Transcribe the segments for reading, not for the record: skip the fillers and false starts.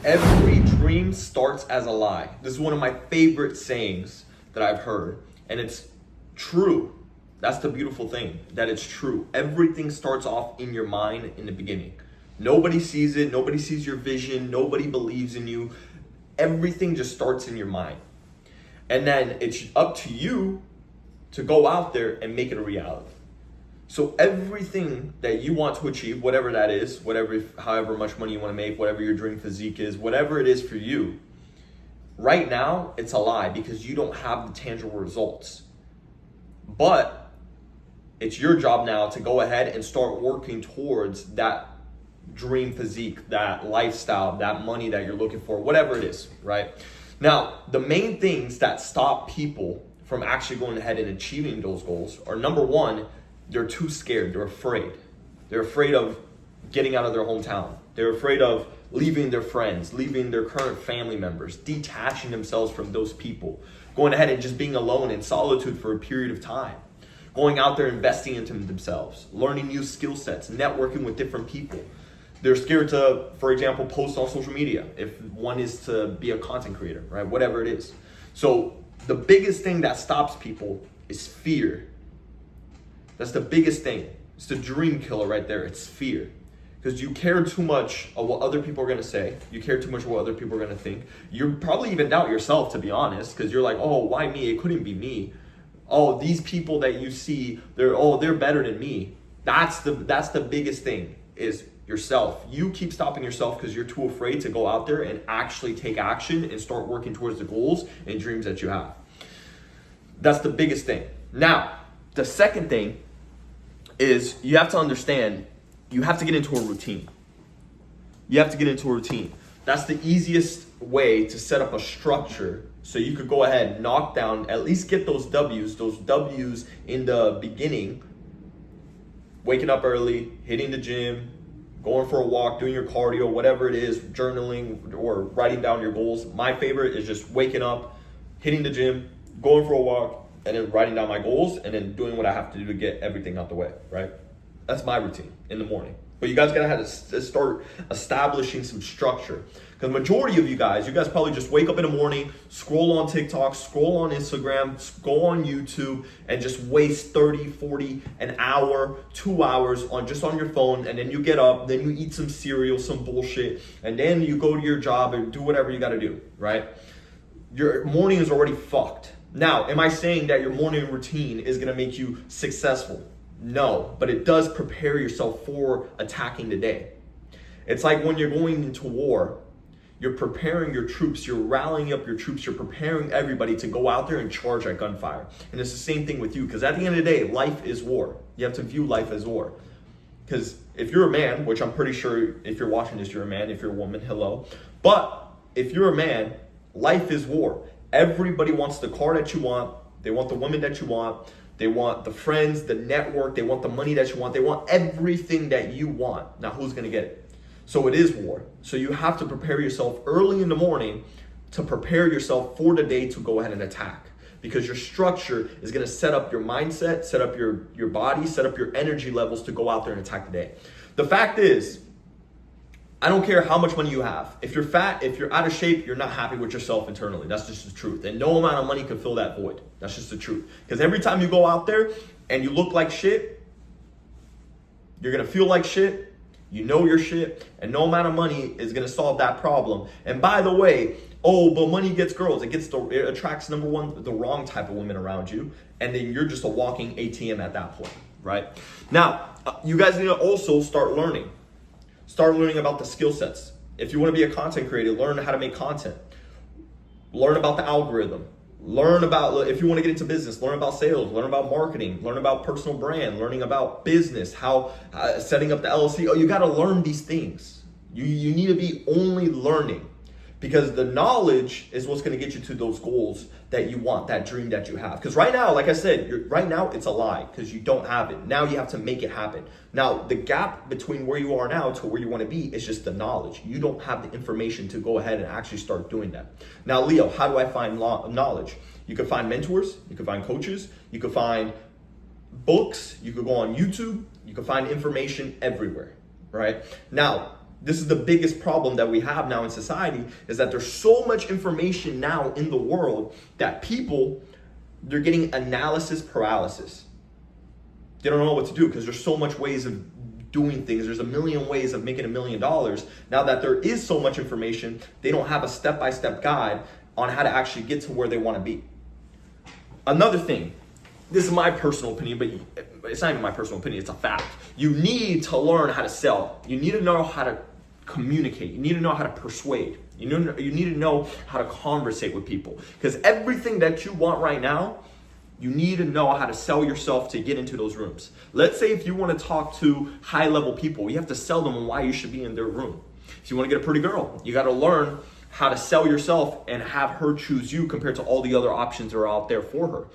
Every dream starts as a lie. This is one of my favorite sayings that I've heard, and it's true. That's the beautiful thing, that it's true. Everything starts off in your mind in the beginning. Nobody sees it, nobody sees your vision, nobody believes in you. Everything just starts in your mind. And then it's up to you to go out there and make it a reality. So everything that you want to achieve, whatever that is, however much money you want to make, whatever your dream physique is, whatever it is for you, right now it's a lie because you don't have the tangible results. But it's your job now to go ahead and start working towards that dream physique, that lifestyle, that money that you're looking for, whatever it is, right? Now, the main things that stop people from actually going ahead and achieving those goals are, number one, they're too scared. They're afraid. They're afraid of getting out of their hometown. They're afraid of leaving their friends, leaving their current family members, detaching themselves from those people, going ahead and just being alone in solitude for a period of time, going out there, investing into themselves, learning new skill sets, networking with different people. They're scared to, for example, post on social media if one is to be a content creator, right? Whatever it is. So the biggest thing that stops people is fear. That's the biggest thing. It's the dream killer right there. It's fear. Because you care too much of what other people are going to say. You care too much of what other people are going to think. You probably even doubt yourself, to be honest, because you're like, oh, why me? It couldn't be me. Oh, these people that you see, they're better than me. That's the biggest thing, is yourself. You keep stopping yourself because you're too afraid to go out there and actually take action and start working towards the goals and dreams that you have. That's the biggest thing. Now, the second thing is you have to understand, you have to get into a routine. You have to get into a routine. That's the easiest way to set up a structure so you could go ahead, knock down, at least get those W's in the beginning. Waking up early, hitting the gym, going for a walk, doing your cardio, whatever it is, journaling or writing down your goals. My favorite is just waking up, hitting the gym, going for a walk, and then writing down my goals, and then doing what I have to do to get everything out the way, right? That's my routine in the morning. But you guys gotta have to start establishing some structure. Because majority of you guys probably just wake up in the morning, scroll on TikTok, scroll on Instagram, go on YouTube, and just waste 30, 40, an hour, 2 hours on your phone, and then you get up, then you eat some cereal, some bullshit, and then you go to your job and do whatever you gotta do, right? Your morning is already fucked. Now, am I saying that your morning routine is going to make you successful? No, but it does prepare yourself for attacking the day. It's like when you're going into war, you're preparing your troops, you're rallying up your troops, you're preparing everybody to go out there and charge at gunfire. And it's the same thing with you, because at the end of the day, life is war. You have to view life as war. Because if you're a man, which I'm pretty sure if you're watching this, you're a man. If you're a woman, hello. But if you're a man, life is war. Everybody wants the car that you want. They want the women that you want. They want the friends, the network. They want the money that you want. They want everything that you want. Now, who's going to get it? So it is war. So you have to prepare yourself early in the morning to prepare yourself for the day to go ahead and attack. Because your structure is going to set up your mindset, set up your body, set up your energy levels to go out there and attack the day. The fact is, I don't care how much money you have. If you're fat, if you're out of shape, you're not happy with yourself internally. That's just the truth. And no amount of money can fill that void. That's just the truth. Because every time you go out there and you look like shit, you're going to feel like shit. You know your shit. And no amount of money is going to solve that problem. And by the way, but money gets girls. It attracts, number one, the wrong type of women around you. And then you're just a walking ATM at that point, right? Now, you guys need to also start learning. Start learning about the skill sets. If you want to be a content creator, learn how to make content. Learn about the algorithm. Learn about, if you want to get into business, learn about sales, learn about marketing, learn about personal brand, learning about business, how setting up the LLC. You got to learn these things. You need to be only learning, because the knowledge is what's going to get you to those goals that you want, that dream that you have. Because right now, like I said, right now it's a lie because you don't have it. Now you have to make it happen. Now, the gap between where you are now to where you want to be is just the knowledge. You don't have the information to go ahead and actually start doing that. Now, Leo, how do I find knowledge? You can find mentors, you can find coaches, you can find books, you could go on YouTube, you can find information everywhere, right? Now, This is the biggest problem that we have now in society, is that there's so much information now in the world that people, they're getting analysis paralysis. They don't know what to do because there's so much ways of doing things. There's a million ways of making $1 million. Now that there is so much information, they don't have a step-by-step guide on how to actually get to where they want to be. Another thing, this is my personal opinion, but it's not even my personal opinion, it's a fact. You need to learn how to sell. You need to know how to communicate. You need to know how to persuade. You need to know how to conversate with people. Because everything that you want right now, you need to know how to sell yourself to get into those rooms. Let's say if you want to talk to high-level people, you have to sell them on why you should be in their room. If you want to get a pretty girl, you got to learn how to sell yourself and have her choose you compared to all the other options that are out there for her.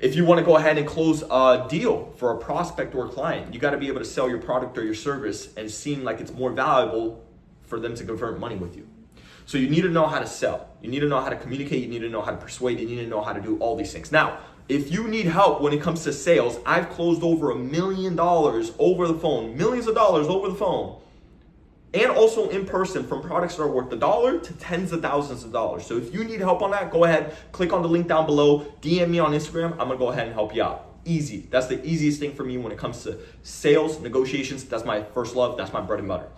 If you want to go ahead and close a deal for a prospect or a client, you got to be able to sell your product or your service and seem like it's more valuable for them to convert money with you. So you need to know how to sell. You need to know how to communicate. You need to know how to persuade. You need to know how to do all these things. Now, if you need help when it comes to sales, I've closed over $1 million over the phone, millions of dollars over the phone, and also in person from products that are worth $1 to tens of thousands of dollars. So if you need help on that, go ahead, click on the link down below, DM me on Instagram. I'm gonna go ahead and help you out. Easy. That's the easiest thing for me when it comes to sales, negotiations. That's my first love. That's my bread and butter.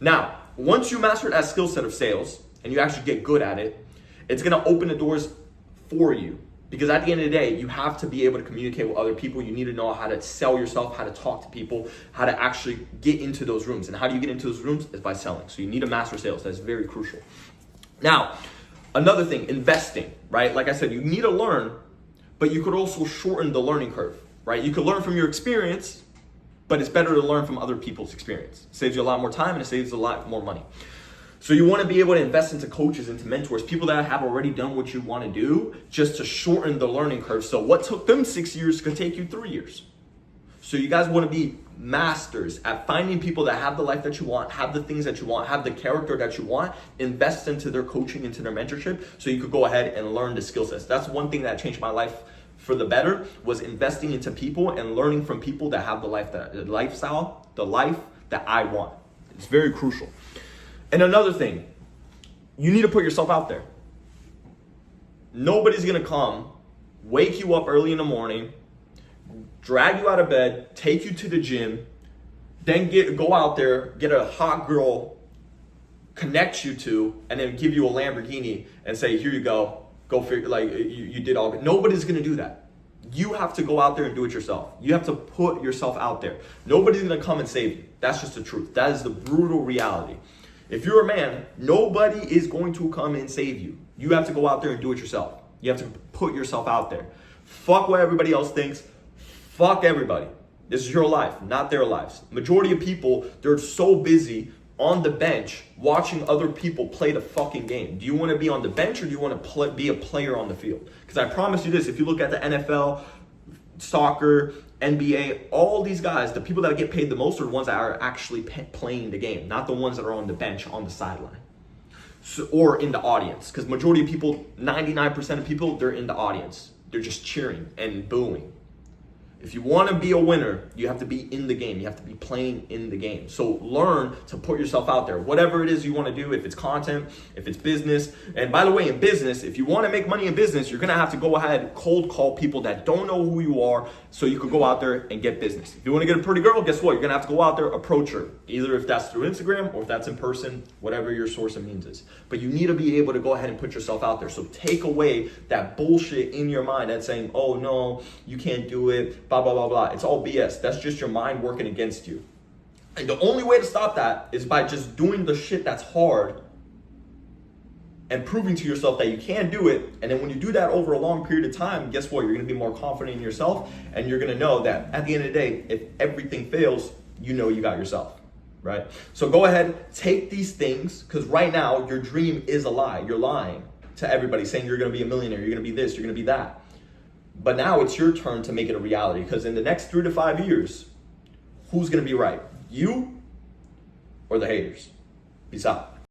Now, once you master that skill set of sales and you actually get good at it, it's gonna open the doors for you. Because at the end of the day, you have to be able to communicate with other people. You need to know how to sell yourself, how to talk to people, how to actually get into those rooms. And how do you get into those rooms? Is by selling. So you need to master sales. That's very crucial. Now, another thing, investing, right? Like I said, you need to learn, but you could also shorten the learning curve, right? You could learn from your experience, but it's better to learn from other people's experience. It saves you a lot more time and it saves a lot more money. So you want to be able to invest into coaches, into mentors, people that have already done what you want to do, just to shorten the learning curve. So what took them 6 years could take you 3 years. So you guys want to be masters at finding people that have the life that you want, have the things that you want, have the character that you want, invest into their coaching, into their mentorship, so you could go ahead and learn the skill sets. That's one thing that changed my life for the better, was investing into people and learning from people that have the life that I want. It's very crucial. And another thing, you need to put yourself out there. Nobody's gonna come, wake you up early in the morning, drag you out of bed, take you to the gym, then go out there, get a hot girl, connect you to, and then give you a Lamborghini and say, here you go figure, like you did all good. Nobody's gonna do that. You have to go out there and do it yourself. You have to put yourself out there. Nobody's gonna come and save you. That's just the truth. That is the brutal reality. If you're a man, nobody is going to come and save you. You have to go out there and do it yourself. You have to put yourself out there. Fuck what everybody else thinks. Fuck everybody. This is your life, not their lives. Majority of people, they're so busy on the bench watching other people play the fucking game. Do you want to be on the bench or do you want to be a player on the field? Because I promise you this, if you look at the NFL, soccer, NBA, all these guys, the people that get paid the most are the ones that are actually playing the game, not the ones that are on the bench, on the sideline, or in the audience. Because majority of people, 99% of people, they're in the audience. They're just cheering and booing. If you want to be a winner, you have to be in the game. You have to be playing in the game. So learn to put yourself out there. Whatever it is you want to do, if it's content, if it's business. And by the way, in business, if you want to make money in business, you're going to have to go ahead and cold call people that don't know who you are so you could go out there and get business. If you want to get a pretty girl, guess what? You're going to have to go out there, approach her. Either if that's through Instagram or if that's in person, whatever your source of means is. But you need to be able to go ahead and put yourself out there. So take away that bullshit in your mind that's saying, oh no, you can't do it, blah, blah, blah, blah. It's all BS. That's just your mind working against you. And the only way to stop that is by just doing the shit that's hard and proving to yourself that you can do it. And then when you do that over a long period of time, guess what? You're going to be more confident in yourself, and you're going to know that at the end of the day, if everything fails, you know you got yourself, right? So go ahead, take these things, because right now your dream is a lie. You're lying to everybody, saying you're going to be a millionaire, you're going to be this, you're going to be that. But now it's your turn to make it a reality, because in the next 3 to 5 years, who's going to be right? You or the haters? Peace out.